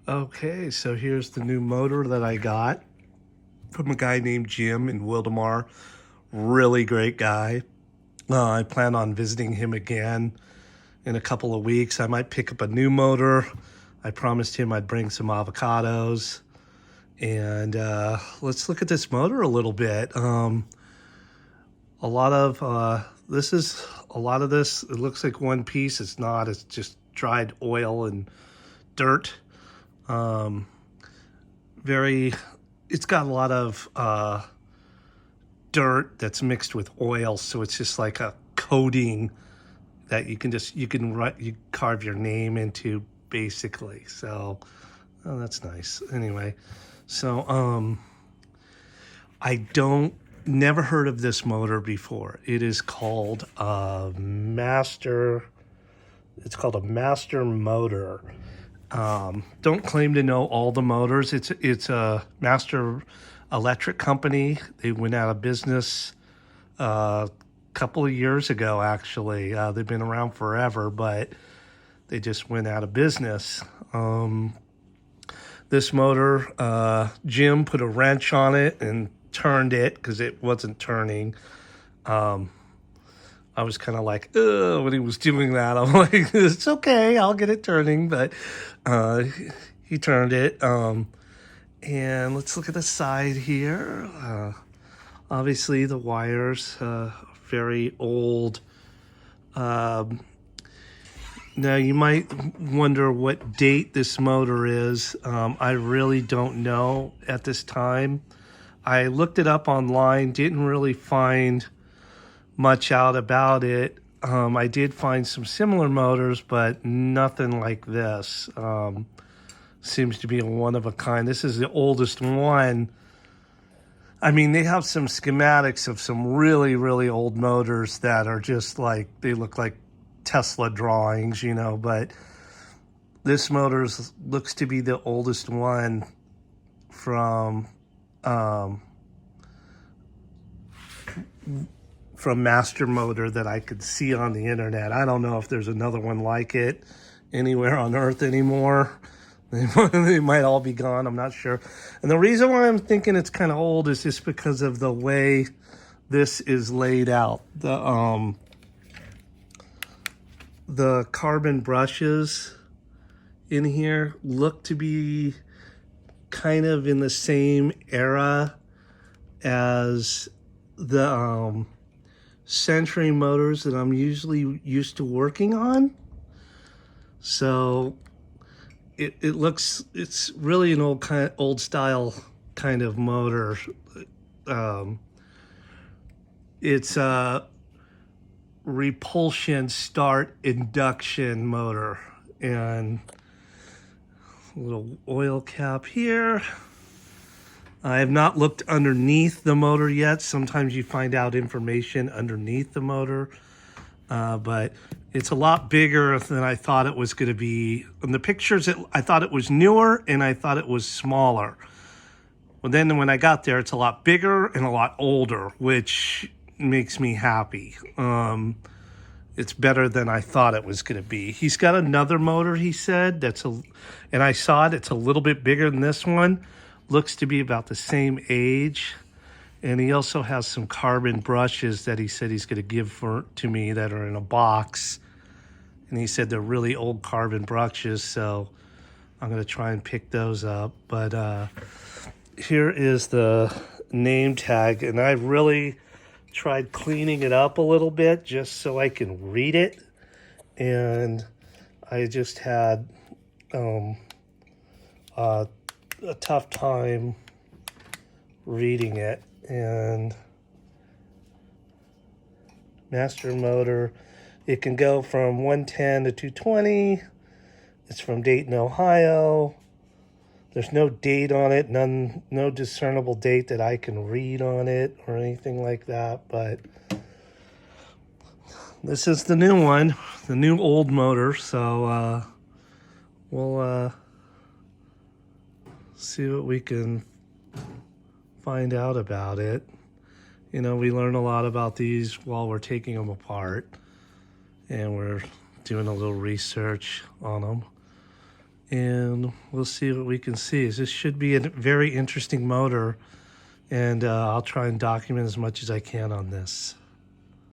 Okay, so here's the new motor that I got from a guy named Jim in Wildemar. Really great guy. I plan on visiting him again in a couple of weeks. I might pick up a new motor. I promised him I'd bring some avocados. And let's look at this motor a little bit. A lot of this is a lot of this. It looks like one piece. It's not. It's just dried oil and dirt. Um, very. It's got a lot of dirt that's mixed with oil, so it's just like a coating that you carve your name into basically. So that's nice. Anyway, so I don't never heard of this motor before. It is called a Master. It's called a Master Motor. Don't claim to know all the motors. It's a Master Electric company. They went out of business a couple of years ago. Actually, they've been around forever, but they just went out of business. This motor, Jim put a wrench on it and turned it because it wasn't turning. I was kind of like, ugh, when he was doing that. I'm like, it's okay, I'll get it turning. But he turned it. And let's look at the side here. Obviously, the wires, very old. Now, you might wonder what date this motor is. I really don't know at this time. I looked it up online, didn't really find much out about it. I did find some similar motors, but nothing like this. Seems to be a one of a kind. This is the oldest one. I mean, they have some schematics of some really, really old motors that are just like, they look like Tesla drawings, but this motor looks to be the oldest one from Master Motor that I could see on the internet. I don't know if there's another one like it anywhere on Earth anymore. They might all be gone. I'm not sure. And the reason why I'm thinking it's kind of old is just because of the way this is laid out. The carbon brushes in here look to be kind of in the same era as the Century motors that I'm usually used to working on. So it's really an old style kind of motor. It's a repulsion start induction motor, and a little oil cap here. I have not looked underneath the motor yet. Sometimes you find out information underneath the motor, but it's a lot bigger than I thought it was going to be. In the pictures, I thought it was newer, and I thought it was smaller. Well, then when I got there, it's a lot bigger and a lot older, which makes me happy. It's better than I thought it was going to be. He's got another motor, he said, and I saw it. It's a little bit bigger than this one. Looks to be about the same age. And he also has some carbon brushes that he said he's going to give to me that are in a box. And he said they're really old carbon brushes, so I'm going to try and pick those up. But here is the name tag, and I really tried cleaning it up a little bit just so I can read it. And I just had a tough time reading it. And Master Motor, it can go from 110 to 220. It's from Dayton, Ohio. There's no date on it, no discernible date that I can read on it or anything like that. But this is the new one, the new old motor. So we'll see what we can find out about it. We learn a lot about these while we're taking them apart, and we're doing a little research on them. and we'll see what we can see. This should be a very interesting motor, and I'll try and document as much as I can on this.